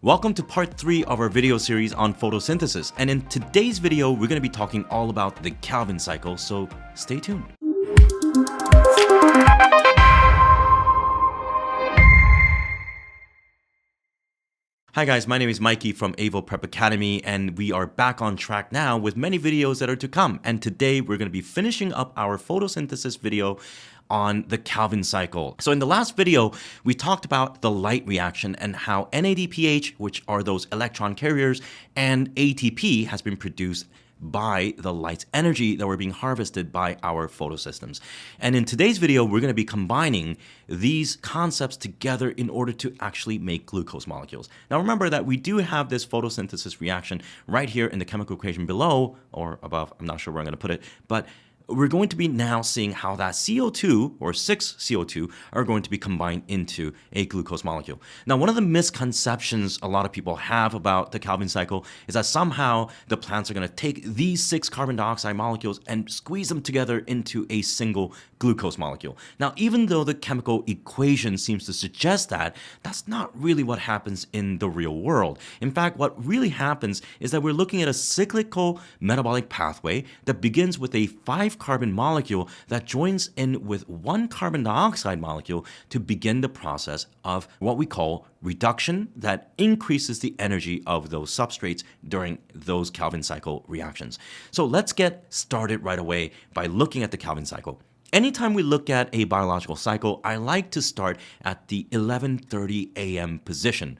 Welcome to part 3 of our video series on photosynthesis, and in today's video we're going to be talking all about the Calvin cycle, so stay tuned. Hi guys, my name is Mikey from Avo Prep Academy, and we are back on track now with many videos that are to come. And today we're going to be finishing up our photosynthesis video on the Calvin cycle. So in the last video, we talked about the light reaction and how NADPH, which are those electron carriers, and ATP has been produced by the light's energy that were being harvested by our photosystems. And in today's video, we're going to be combining these concepts together in order to actually make glucose molecules. Now remember that we do have this photosynthesis reaction right here in the chemical equation below or above, I'm not sure where I'm going to put it, but we're going to be now seeing how that CO2 or 6CO2 are going to be combined into a glucose molecule. Now, one of the misconceptions a lot of people have about the Calvin cycle is that somehow the plants are going to take these 6 carbon dioxide molecules and squeeze them together into a single glucose molecule. Now, even though the chemical equation seems to suggest that, that's not really what happens in the real world. In fact, what really happens is that we're looking at a cyclical metabolic pathway that begins with a 5-carbon molecule that joins in with 1 carbon dioxide molecule to begin the process of what we call reduction that increases the energy of those substrates during those Calvin cycle reactions. So let's get started right away by looking at the Calvin cycle. Anytime we look at a biological cycle, I like to start at the 11:30 a.m. position.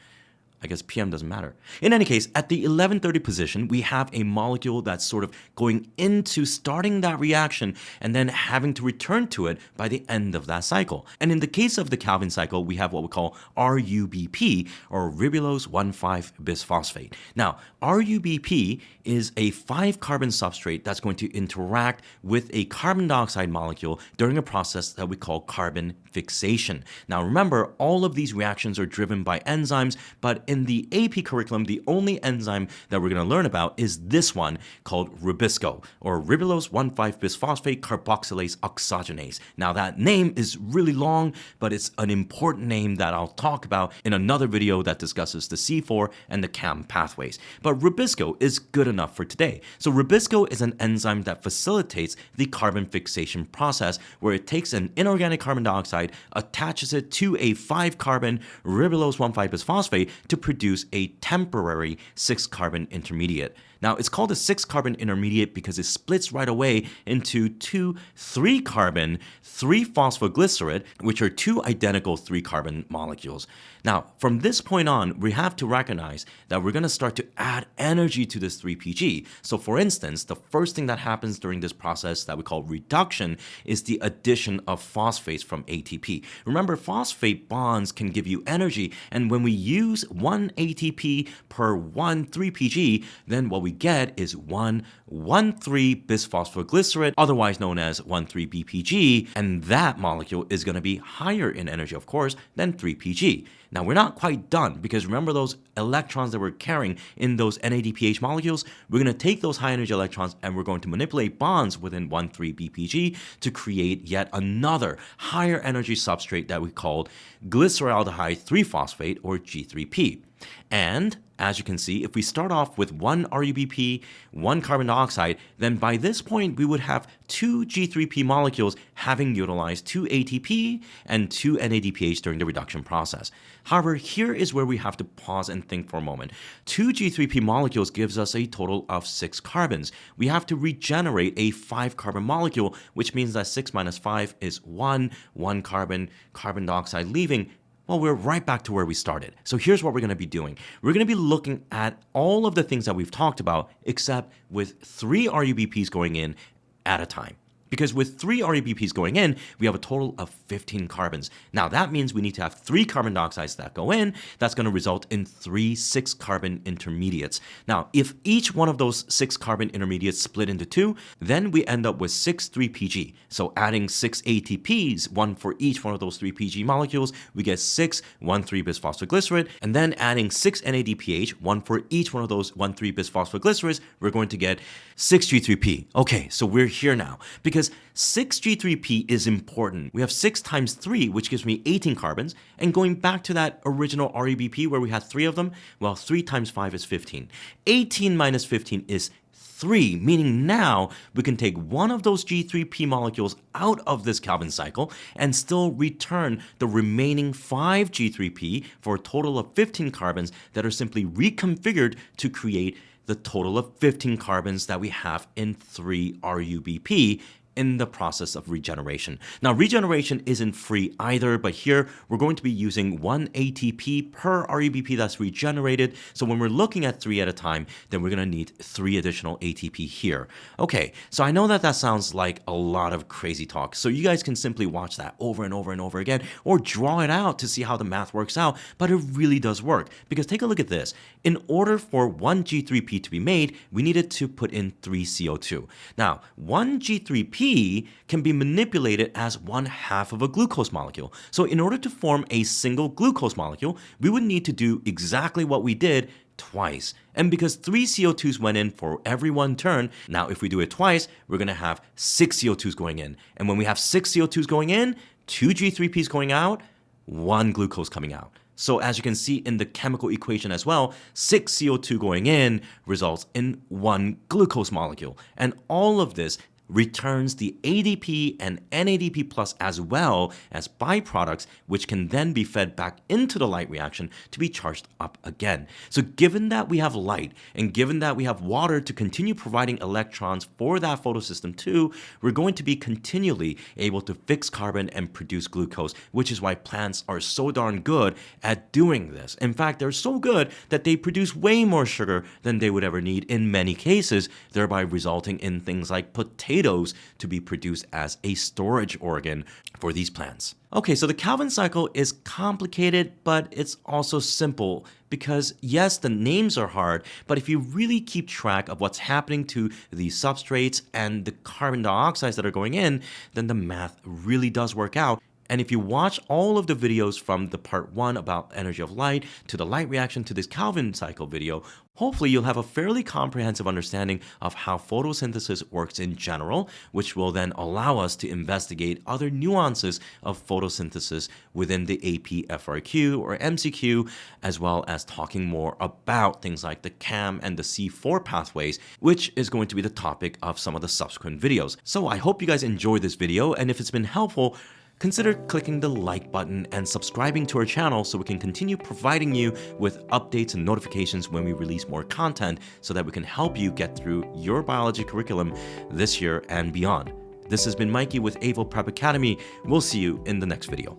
I guess PM doesn't matter. In any case, at the 11:30 position, we have a molecule that's sort of going into starting that reaction and then having to return to it by the end of that cycle. And in the case of the Calvin cycle, we have what we call RUBP, or ribulose 1,5-bisphosphate. Now, RUBP is a 5-carbon substrate that's going to interact with a carbon dioxide molecule during a process that we call carbon fixation. Now, remember, all of these reactions are driven by enzymes, but in the AP curriculum, the only enzyme that we're going to learn about is this one called ribisco, or ribulose 1,5-bisphosphate carboxylase oxygenase. Now that name is really long, but it's an important name that I'll talk about in another video that discusses the C4 and the CAM pathways. But ribisco is good enough for today. So ribisco is an enzyme that facilitates the carbon fixation process, where it takes an inorganic carbon dioxide, attaches it to a 5-carbon ribulose 1,5-bisphosphate to produce a temporary 6-carbon intermediate. Now, it's called a 6-carbon intermediate because it splits right away into 2 3-carbon 3-phosphoglycerate, which are 2 identical 3-carbon molecules. Now, from this point on, we have to recognize that we're going to start to add energy to this 3-PG. So for instance, the first thing that happens during this process that we call reduction is the addition of phosphates from ATP. Remember, phosphate bonds can give you energy, and when we use 1 ATP per 1 3-PG, then what we get is 1,1,3-bisphosphoglycerate, otherwise known as 1,3-BPG, and that molecule is going to be higher in energy, of course, than 3-PG. Now, we're not quite done, because remember those electrons that we're carrying in those NADPH molecules? We're going to take those high energy electrons and we're going to manipulate bonds within 1,3-BPG to create yet another higher energy substrate that we called glyceraldehyde 3-phosphate, or G3P. And as you can see, if we start off with 1 RUBP, 1 carbon dioxide, then by this point we would have 2 G3P molecules having utilized 2 ATP and 2 NADPH during the reduction process. However, here is where we have to pause and think for a moment. 2 G3P molecules gives us a total of 6 carbons. We have to regenerate a 5-carbon molecule, which means that 6 minus 5 is 1 carbon dioxide leaving. Well, we're right back to where we started. So here's what we're going to be doing. We're going to be looking at all of the things that we've talked about, except with 3 RUBPs going in at a time. Because with 3 RUBPs going in, we have a total of 15 carbons. Now that means we need to have 3 carbon dioxides that go in. That's going to result in 3 6-carbon intermediates. Now, if each one of those 6-carbon intermediates split into 2, then we end up with 6 3-PG. So adding 6 ATPs, 1 for each one of those 3-PG molecules, we get 6 1,3-bisphosphoglycerate, and then adding 6 NADPH, 1 for each one of those 1,3-bisphosphoglycerates, we're going to get 6 G3P. Okay, so we're here now. Because because 6G3P is important. We have 6 times 3, which gives me 18 carbons. And going back to that original REBP where we had 3 of them, well, 3 times 5 is 15. 18 minus 15 is 3, meaning now we can take one of those G3P molecules out of this Calvin cycle and still return the remaining 5 G3P for a total of 15 carbons that are simply reconfigured to create the total of 15 carbons that we have in 3-RUBP in the process of regeneration. Now, regeneration isn't free either, but here we're going to be using 1 ATP per RUBP that's regenerated. So when we're looking at 3 at a time, then we're gonna need 3 additional ATP here. Okay, so I know that that sounds like a lot of crazy talk. So you guys can simply watch that over and over and over again, or draw it out to see how the math works out, but it really does work. Because take a look at this. In order for 1 G3P to be made, we needed to put in 3 CO2. Now, 1 G3P can be manipulated as 1/2 of a glucose molecule. So in order to form a single glucose molecule, we would need to do exactly what we did twice. And because 3 CO2s went in for every 1 turn, now if we do it twice, we're going to have 6 CO2s going in. And when we have 6 CO2s going in, 2 G3Ps going out, 1 glucose coming out. So as you can see in the chemical equation as well, 6 CO2 going in results in 1 glucose molecule. And all of this returns the ADP and NADP plus as well as byproducts, which can then be fed back into the light reaction to be charged up again. So given that we have light and given that we have water to continue providing electrons for that photosystem too, we're going to be continually able to fix carbon and produce glucose, which is why plants are so darn good at doing this. In fact, they're so good that they produce way more sugar than they would ever need in many cases, thereby resulting in things like potatoes to be produced as a storage organ for these plants. Okay, so the Calvin cycle is complicated, but it's also simple because yes, the names are hard, but if you really keep track of what's happening to the substrates and the carbon dioxides that are going in, then the math really does work out. And if you watch all of the videos from the part 1 about energy of light to the light reaction to this Calvin cycle video, hopefully you'll have a fairly comprehensive understanding of how photosynthesis works in general, which will then allow us to investigate other nuances of photosynthesis within the AP FRQ or MCQ, as well as talking more about things like the CAM and the C4 pathways, which is going to be the topic of some of the subsequent videos. So I hope you guys enjoyed this video, and if it's been helpful, consider clicking the like button and subscribing to our channel so we can continue providing you with updates and notifications when we release more content so that we can help you get through your biology curriculum this year and beyond. This has been Mikey with Avo Prep Academy. We'll see you in the next video.